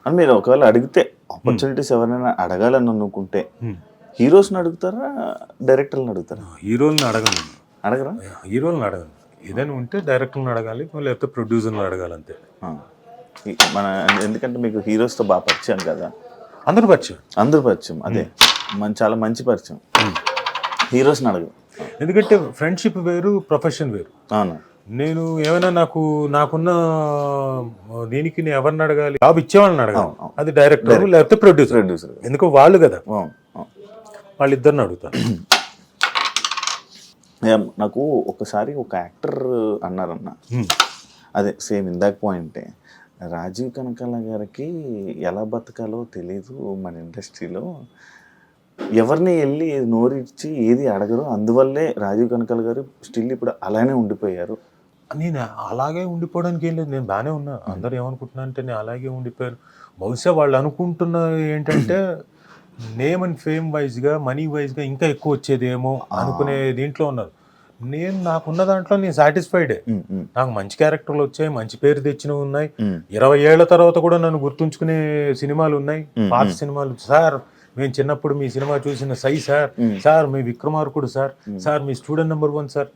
అని మీరు ఒకవేళ అడిగితే ఆపర్చునిటీస్ ఎవరైనా అడగాలని అనుకుంటే హీరోస్ని అడుగుతారా, డైరెక్టర్ని అడుగుతారా? హీరోల్ని అడగను, అడగరా? హీరోల్ని అడగను. ఏదైనా ఉంటే డైరెక్టర్ని అడగాలి, లేకపోతే ప్రొడ్యూసర్ని అడగాలి అంతే. మన ఎందుకంటే మీకు హీరోస్తో బాగా పరిచయం కదా, అందరూ పరిచయం. అందరూ పరిచయం, అదే చాలా మంచి పరిచయం. హీరోస్ని అడగరు, ఎందుకంటే ఫ్రెండ్షిప్ వేరు, ప్రొఫెషన్ వేరు. అవును. నేను ఏమైనా నాకున్న దీనికి నేను ఎవరిని అడగాలి, జాబ్ ఇచ్చేవాళ్ళని అడగాలి, అది డైరెక్టర్ లేకపోతే ప్రొడ్యూసర్. ఎందుకు వాళ్ళు కదా, వాళ్ళిద్దరిని అడుగుతాను. నాకు ఒకసారి ఒక యాక్టర్ అన్నారన్న, అదే సేమ్ ఇందాక పాయింటే, రాజీవ్ కనకాల గారికి ఎలా బతకాలో తెలీదు మన ఇండస్ట్రీలో, ఎవరిని వెళ్ళి నోరిచ్చి ఏది అడగరు, అందువల్లే రాజీవ్ కనకాల గారు స్టిల్ ఇప్పుడు అలానే ఉండిపోయారు. నేను అలాగే ఉండిపోవడానికి ఏం లేదు, నేను బాగానే ఉన్నా. అందరూ ఏమనుకుంటున్నా అంటే నేను అలాగే ఉండిపోయాను. బహుశా వాళ్ళు అనుకుంటున్న ఏంటంటే నేమ్ అండ్ ఫేమ్ వైజ్గా, మనీ వైజ్గా ఇంకా ఎక్కువ వచ్చేదేమో అనుకునే దీంట్లో ఉన్నారు. నాకున్న దాంట్లో నేను సాటిస్ఫైడే. నాకు మంచి క్యారెక్టర్లు వచ్చాయి, మంచి పేరు తెచ్చినవి ఉన్నాయి. 20 ఏళ్ల తర్వాత కూడా నన్ను గుర్తుంచుకునే సినిమాలు ఉన్నాయి, పాత సినిమాలు. సార్ మేము చిన్నప్పుడు మీ సినిమా చూసిన సై సార్, సార్ మీ విక్రమార్కుడు సార్, సార్ మీ స్టూడెంట్ నెంబర్ 1 సార్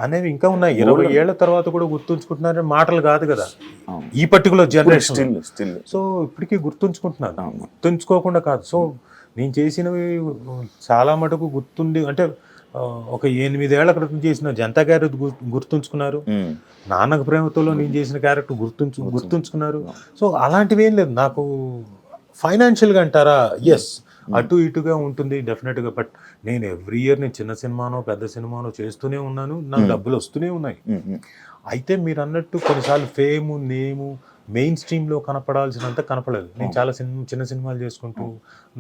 అనేవి ఇంకా ఉన్నాయి. 20 ఏళ్ల తర్వాత కూడా గుర్తుంచుకుంటున్నారని మాటలు కాదు కదా ఈ పర్టికులర్ జనరేషన్. సో ఇప్పటికీ గుర్తుంచుకుంటున్నారు, గుర్తుంచుకోకుండా కాదు. సో నేను చేసినవి చాలా మటుకు గుర్తుండి, అంటే ఒక 8 ఏళ్ల క్రితం చేసిన జనతా క్యారెక్టర్ గుర్తుంచుకున్నారు, నాన్నకు ప్రేమతోలో నేను చేసిన క్యారెక్టర్ గుర్తుంచుకున్నారు. సో అలాంటివి ఏం లేదు నాకు. ఫైనాన్షియల్గా అంటారా, ఎస్ అటు ఇటుగా ఉంటుంది డెఫినెట్గా. బట్ నేను ఎవ్రీ ఇయర్ నేను చిన్న సినిమానో పెద్ద సినిమానో చేస్తూనే ఉన్నాను, నాకు డబ్బులు వస్తూనే ఉన్నాయి. అయితే మీరు అన్నట్టు కొన్నిసార్లు ఫేము, నేము మెయిన్ స్ట్రీమ్లో కనపడాల్సినంత కనపడలేదు. నేను చాలా చిన్న సినిమాలు చేసుకుంటూ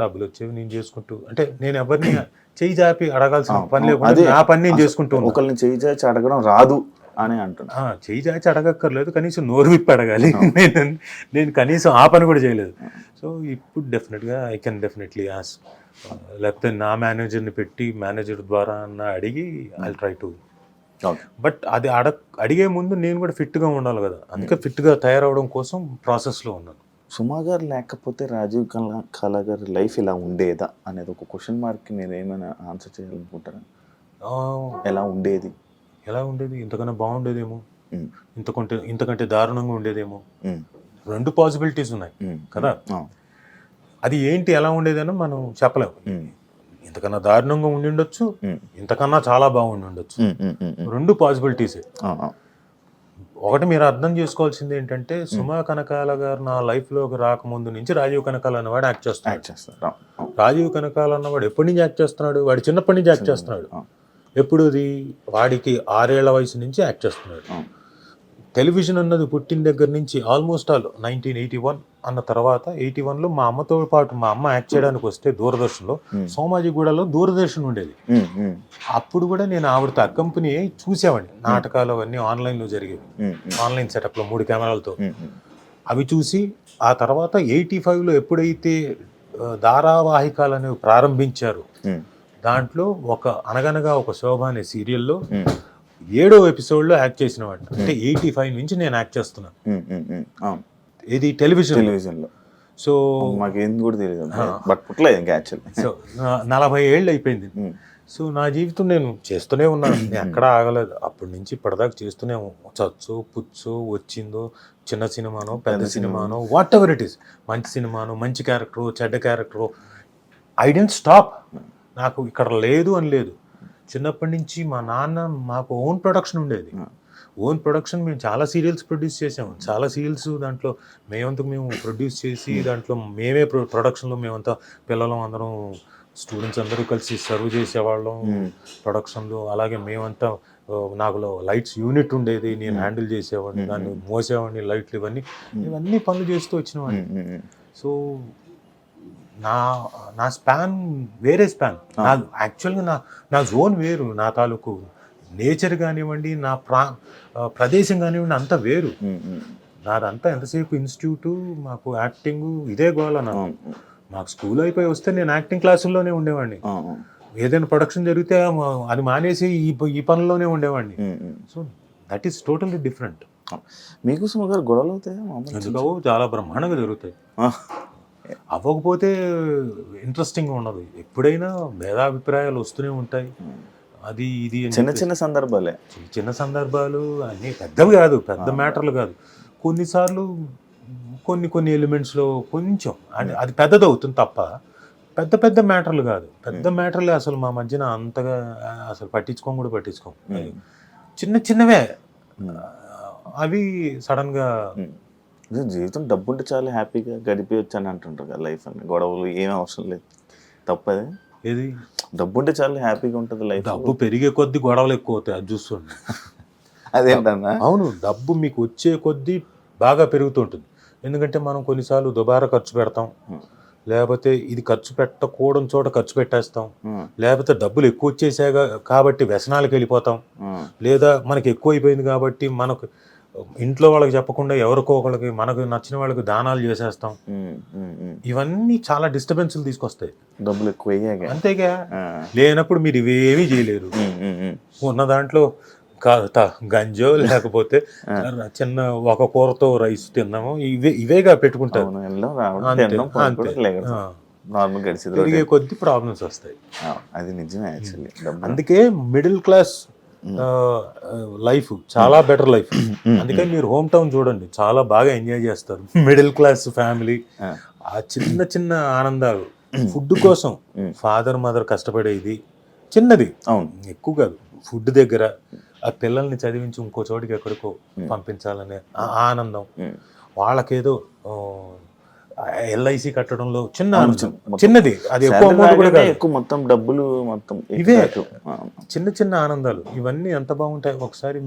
డబ్బులు వచ్చేవి నేను చేసుకుంటూ, అంటే నేను ఎవరిని చేయి జాపి అడగాల్సిన పని లేకుండా నా పని నేను చేసుకుంటూ. ఒకరిని చేయి చాచి అడగడం రాదు అని అంటున్నా. చేయి చాచి అడగక్కర్లేదు, కనీసం నోరు విప్పి అడగాలి. నేను కనీసం ఆ పని కూడా చేయలేదు. సో ఇప్పుడు డెఫినెట్గా ఐ కెన్ డెఫినెట్లీ ఆస్క్, లేకపోతే నా మేనేజర్ని పెట్టి మేనేజర్ ద్వారా అడిగి ఐ ట్రై టు. బట్ అది అడిగే ముందు నేను కూడా ఫిట్గా ఉండాలి కదా, అందుకే ఫిట్గా తయారవడం కోసం ప్రాసెస్లో ఉన్నాను. సుమా గారు లేకపోతే రాజీవ్ కళా గారి లైఫ్ ఇలా ఉండేదా అనేది ఒక క్వశ్చన్ మార్క్కి మీరు ఏమైనా ఆన్సర్ చేయాలనుకుంటారా? ఎలా ఉండేది, ఇంతకన్నా బాగుండేదేమో, ఇంతకంటే దారుణంగా ఉండేదేమో. 2 పాసిబిలిటీస్ ఉన్నాయి కదా. అది ఏంటి ఎలా ఉండేదని మనం చెప్పలేము. ఇంతకన్నా దారుణంగా ఉండి ఉండొచ్చు, ఇంతకన్నా చాలా బాగుండి ఉండొచ్చు. 2 పాసిబిలిటీసే. ఒకటి మీరు అర్థం చేసుకోవాల్సింది ఏంటంటే, సుమా కనకాల గారు నా లైఫ్లోకి రాకముందు నుంచి రాజీవ్ కనకాల అన్నవాడు యాక్ట్ చేస్తున్నాడు. రాజీవ్ కనకాల అన్నవాడు ఎప్పటి నుంచి యాక్ట్ చేస్తున్నాడు? వాడు చిన్నప్పటి నుంచి యాక్ట్ చేస్తున్నాడు. ఎప్పుడు వాడికి 6 ఏళ్ల వయసు నుంచి యాక్ట్ చేస్తున్నాడు. టెలివిజన్ అన్నది పుట్టిన దగ్గర నుంచి ఆల్మోస్ట్ 1981 అన్న తర్వాత 81లో మా అమ్మతో పాటు మా అమ్మ యాక్ట్ చేయడానికి వస్తే దూరదర్శన్లో, సోమాజిగూడలో దూరదర్శన్ ఉండేది. అప్పుడు కూడా నేను ఆవిడతో అకంపెనీ చూసేవాడిని. నాటకాలు అవన్నీ ఆన్లైన్లో జరిగేవి, ఆన్లైన్ సెటప్లో 3 కెమెరాలతో. అవి చూసి ఆ తర్వాత 85లో ఎప్పుడైతే ధారావాహికాలు అనేవి ప్రారంభించారు, దాంట్లో అనగనగా ఒక శోభ అనే సీరియల్లో 7వ ఎపిసోడ్లో యాక్ట్ చేసిన వాడు. అంటే 85 నుంచి నేను యాక్ట్ చేస్తున్నాను. ఇది టెలివిజన్లో. సో మాకేం కూడా తెలియదు, బట్ పుట్టలేదు ఇంకా యాక్చువల్లీ. సో 40 ఏళ్ళు అయిపోయింది. సో నా జీవితం నేను చేస్తూనే ఉన్నాను, నేను ఎక్కడా ఆగలేదు. అప్పటి నుంచి ఇప్పటిదాకా చేస్తూనే చచ్చో పుచ్చో వచ్చిందో, చిన్న సినిమానో పెద్ద సినిమానో, వాట్ ఎవర్ ఇట్ ఈస్, మంచి సినిమానో మంచి క్యారెక్టరు చెడ్డ క్యారెక్టరు, ఐ డెంట్ స్టాప్. నాకు ఇక్కడ లేదు అని లేదు. చిన్నప్పటి నుంచి మా నాన్న మాకు ఓన్ ప్రొడక్షన్ ఉండేది. ఓన్ ప్రొడక్షన్ మేము చాలా సీరియల్స్ ప్రొడ్యూస్ చేసాము. చాలా సీరియల్స్ దాంట్లో మేము ప్రొడ్యూస్ చేసి దాంట్లో మేమే ప్రొడక్షన్లో మేమంతా పిల్లలం అందరం స్టూడెంట్స్ అందరూ కలిసి సర్వ్ చేసేవాళ్ళం ప్రొడక్షన్లో. అలాగే మేమంతా నాకు లైట్స్ యూనిట్ ఉండేది, నేను హ్యాండిల్ చేసేవాడిని, దాన్ని మోసేవాడిని, లైట్లు ఇవన్నీ పనులు చేస్తూ వచ్చినవాడిని. సో నా స్పాన్ వేరే స్పాన్. యాక్చువల్గా నా జోన్ వేరు, నా తాలూకు నేచర్ కానివ్వండి, నా ప్రదేశం కానివ్వండి అంతా వేరు. నాదంతా ఎంతసేపు ఇన్స్టిట్యూటు, మాకు యాక్టింగ్ ఇదే గోల. మాకు స్కూల్ అయిపోయి వస్తే నేను యాక్టింగ్ క్లాసుల్లోనే ఉండేవాడిని. ఏదైనా ప్రొడక్షన్ జరిగితే అది మానేసి ఈ పనుల్లోనే ఉండేవాడిని. So that is totally different. మీకు సుమా గారు గొడవలు అవుతాయా? చాలా బ్రహ్మాండంగా జరుగుతాయి. అవ్వకపోతే ఇంట్రెస్టింగ్ ఉండదు. ఎప్పుడైనా భేదాభిప్రాయాలు వస్తూనే ఉంటాయి. అది ఇది అని చిన్న చిన్న సందర్భాలే. చిన్న చిన్న సందర్భాలు అన్నీ పెద్దవి కాదు, పెద్ద మ్యాటర్లు కాదు. కొన్నిసార్లు కొన్ని ఎలిమెంట్స్లో కొంచెం అది పెద్దది అవుతుంది తప్ప పెద్ద పెద్ద మ్యాటర్లు కాదు. పెద్ద మ్యాటర్లే అసలు మా మధ్యన అంతగా అసలు పట్టించుకోం. చిన్న చిన్నవే అవి సడన్గా జీవితం డబ్బు ఉంటే చాలా హ్యాపీగా గడిపేయచ్చు అని అంటుంటారు కదా లైఫ్ అని. గొడవలు ఏం అవసరం లేదు. తప్పదే. ఏది డబ్బు ఉంటే చాలా హ్యాపీగా ఉంటుంది లైఫ్. డబ్బు పెరిగే కొద్దీ గొడవలు ఎక్కువ అవుతాయి, అది చూస్తుండే. అదేంటన్నా? అవును, డబ్బు మీకు వచ్చే కొద్దీ బాగా పెరుగుతుంటుంది. ఎందుకంటే మనం కొన్నిసార్లు దుబారా ఖర్చు పెడతాం, లేకపోతే ఇది ఖర్చు పెట్టకూడని చోట ఖర్చు పెట్టేస్తాం, లేకపోతే డబ్బులు ఎక్కువ వచ్చేసాగా కాబట్టి వ్యసనాలకు వెళ్ళిపోతాం, లేదా మనకి ఎక్కువ అయిపోయింది కాబట్టి మనకు ఇంట్లో వాళ్ళకి చెప్పకుండా ఎవరికో ఒకళ్ళకి మనకు నచ్చిన వాళ్ళకి దానాలు చేసేస్తాం. ఇవన్నీ చాలా డిస్టర్బెన్స్లు తీసుకొస్తాయి డబ్బులు ఎక్కువ అయ్యాక. అంతేగా, లేనప్పుడు మీరు ఇవేమీ చేయలేరు. ఉన్న దాంట్లో గంజో లేకపోతే చిన్న ఒక కూరతో రైస్ తిన్నాము, ఇవేగా పెట్టుకుంటారు. పెరిగే కొద్ది ప్రాబ్లమ్స్ వస్తాయి. అది నిజమే యాక్చువల్లీ. అందుకే మిడిల్ క్లాస్ లైఫ్ చాలా బెటర్ లైఫ్. అందుకే మీరు హోమ్ టౌన్ చూడండి, చాలా బాగా ఎంజాయ్ చేస్తారు మిడిల్ క్లాస్ ఫ్యామిలీ. ఆ చిన్న చిన్న ఆనందాలు, ఫుడ్ కోసం ఫాదర్ మదర్ కష్టపడేది చిన్నది, అవును ఎక్కువ కాదు, ఫుడ్ దగ్గర ఆ పిల్లల్ని చదివించి ఇంకో చోటికి ఎక్కడికో పంపించాలనే ఆనందం, వాళ్ళకేదో ఎల్ఐసి కట్టడంలో చిన్నది, అది ఎక్కువ అమౌంట్ కూడా కాదు, ఎక్కువ మొత్తం డబ్బులు మొత్తం ఇవే చిన్న చిన్న ఆనందాలు. ఇవన్నీ ఎంత బాగుంటాయి. ఒకసారి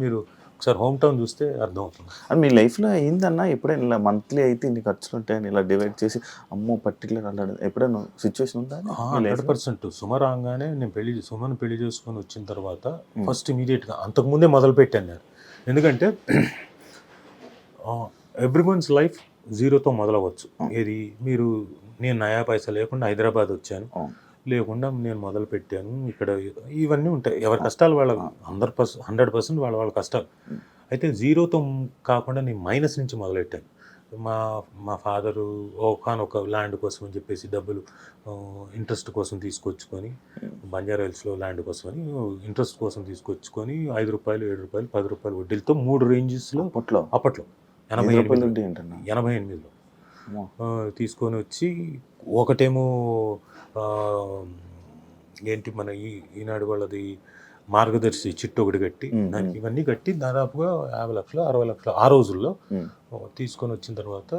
హోమ్ టౌన్ చూస్తే అర్థమవుతుంది. అది మీ లైఫ్లో అయిందన్నా ఎప్పుడైనా ఇలా మంత్లీ అయితే ఇన్ని ఖర్చులు ఉంటాయని ఇలా డివైడ్ చేసి అమ్మో పర్టికులర్ అలా ఎప్పుడైనా సిచ్యువేషన్ ఉందా? 100%. సుమ రాగానే నేను సుమను పెళ్లి చేసుకొని వచ్చిన తర్వాత ఫస్ట్ ఇమీడియట్గా అంతకుముందే మొదలు పెట్టాను నేను. ఎందుకంటే ఎవ్రీవన్స్ లైఫ్ జీరోతో మొదలవచ్చు. ఏది నేను నయా పైసా లేకుండా హైదరాబాద్ వచ్చాను, లేకుండా నేను మొదలు పెట్టాను ఇక్కడ. ఇవన్నీ ఉంటాయి, ఎవరి కష్టాలు వాళ్ళ 100% వాళ్ళ కష్టాలు. అయితే జీరోతో కాకుండా నేను మైనస్ నుంచి మొదలెట్టాను. మా ఫాదరు ఒకనొక ల్యాండ్ కోసం అని చెప్పేసి డబ్బులు ఇంట్రెస్ట్ కోసం తీసుకొచ్చుకొని, బంజారా హిల్స్లో ల్యాండ్ కోసం అని ఇంట్రెస్ట్ కోసం తీసుకొచ్చుకొని 5 రూపాయలు 7 రూపాయలు 10 రూపాయలు వడ్డీలతో 3 రేంజెస్లో అప్పట్లో 88లో తీసుకొని వచ్చి, ఒకటేమో ఏంటి మన ఈనాడు వాళ్ళది మార్గదర్శి చిట్టు ఒకటి కట్టి, దానికి ఇవన్నీ కట్టి దాదాపుగా 50 లక్షలు 60 లక్షలు ఆ రోజుల్లో తీసుకొని వచ్చిన తర్వాత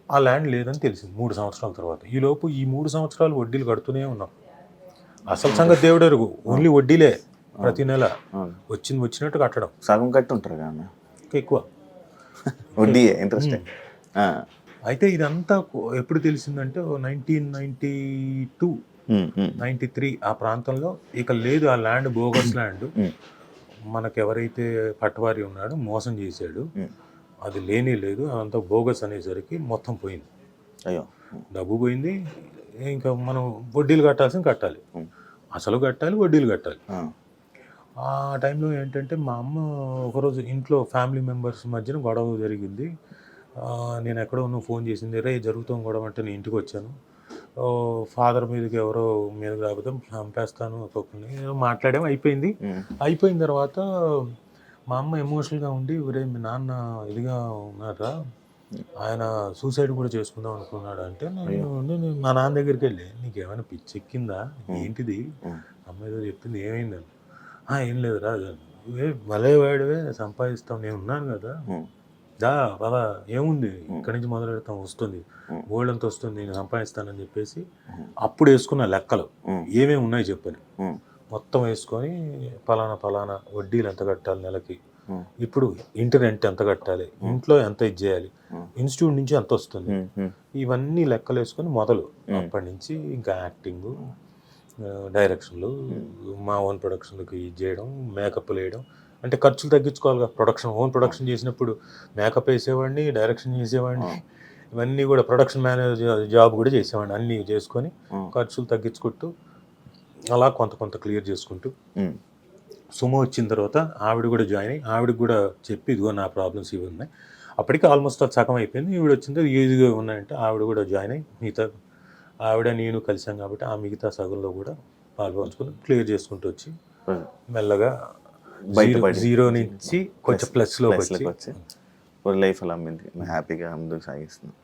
ఆ ల్యాండ్ లేదని తెలిసింది 3 సంవత్సరాల తర్వాత. ఈలోపు ఈ 3 సంవత్సరాలు వడ్డీలు కడుతూనే ఉన్నాం. అసలు సంగతి దేవుడు ఎరుగు, ఓన్లీ వడ్డీలే ప్రతి నెల వచ్చినట్టు కట్టడం. సగం కట్టి ఉంటారు కానీ ఎక్కువ వడ్డీ ఇంట్రెస్ట్. అయితే ఇదంతా ఎప్పుడు తెలిసిందంటే 1992 93 ఆ ప్రాంతంలో. ఇక లేదు ఆ ల్యాండ్ బోగస్ ల్యాండ్, మనకెవరైతే పట్టవారి ఉన్నాడో మోసం చేశాడు, అది లేనే లేదు, అదంతా బోగస్ అనేసరికి మొత్తం పోయింది. అయ్యో, డబ్బు పోయింది. ఇంకా మనం వడ్డీలు కట్టాలి, అసలు కట్టాలి, వడ్డీలు కట్టాలి. ఆ టైంలో ఏంటంటే మా అమ్మ ఒకరోజు ఇంట్లో ఫ్యామిలీ మెంబర్స్ మధ్యన గొడవ జరిగింది. నేను ఎక్కడో నువ్వు ఫోన్ చేసింది, రే జరుగుతాం గొడవ అంటే నేను ఇంటికి వచ్చాను, ఫాదర్ మీదకి ఎవరో మీద రాబోతే చంపేస్తాను ఒక్కొక్కరిని మాట్లాడాము. అయిపోయిన తర్వాత మా అమ్మ ఎమోషనల్గా ఉండి, ఒరే మీ నాన్న ఇదిగా ఉన్నారా, ఆయన సూసైడ్ కూడా చేసుకుందాం అనుకున్నాడు అంటే, నేను మా నాన్న దగ్గరికి వెళ్ళి నీకేమైనా పిచ్చి ఎక్కిందా ఏంటిది, అమ్మ ఏదో చెప్పింది, ఏమైందని. ఏం లేదురా, భలే వాడివే సంపాదిస్తాం, నేను ఉన్నాను కదా, బాబా ఏముంది ఇక్కడి నుంచి మొదలు పెడతాం, వస్తుంది గోల్డ్ వస్తుంది, నేను సంపాదిస్తానని చెప్పేసి అప్పుడు వేసుకున్న లెక్కలు ఏమేమి ఉన్నాయి చెప్పని మొత్తం వేసుకొని, ఫలానా వడ్డీలు ఎంత కట్టాలి నెలకి, ఇప్పుడు ఇంటి రెంట్ ఎంత కట్టాలి, ఇంట్లో ఎంత ఇది చేయాలి, ఇన్స్టిట్యూట్ నుంచి ఎంత వస్తుంది, ఇవన్నీ లెక్కలు వేసుకొని మొదలు. అప్పటి నుంచి ఇంకా యాక్టింగ్, డైరెక్షన్లు, మా ఓన్ ప్రొడక్షన్లకి ఇది చేయడం, మేకప్లు వేయడం. అంటే ఖర్చులు తగ్గించుకోవాలి కదా. ఓన్ ప్రొడక్షన్ చేసినప్పుడు మేకప్ వేసేవాడిని, డైరెక్షన్ చేసేవాడిని, ఇవన్నీ కూడా ప్రొడక్షన్ మేనేజర్ జాబ్ కూడా చేసేవాడిని. అన్నీ చేసుకొని ఖర్చులు తగ్గించుకుంటూ అలా కొంత క్లియర్ చేసుకుంటూ సుమ వచ్చిన తర్వాత ఆవిడ కూడా జాయిన్ అయ్యి, ఆవిడకి కూడా చెప్పి ఇదిగో నా ప్రాబ్లమ్స్ ఇవి ఉన్నాయి. అప్పటికి ఆల్మోస్ట్ అది సగం అయిపోయింది. ఈవిడ వచ్చింది ఈజీగా ఉన్నాయంటే ఆవిడ కూడా జాయిన్ అయ్యి మిగతా ఆవిడ నేను కలిసాం కాబట్టి ఆ మిగతా సగంలో కూడా పాల్పంచుకొని క్లియర్ చేసుకుంటూ వచ్చి మెల్లగా జీరో నుంచి కొంచెం ప్లస్లోకి వచ్చి వచ్చి లైఫ్ అలా హ్యాపీగా ముందుకు సాగిస్తుంది.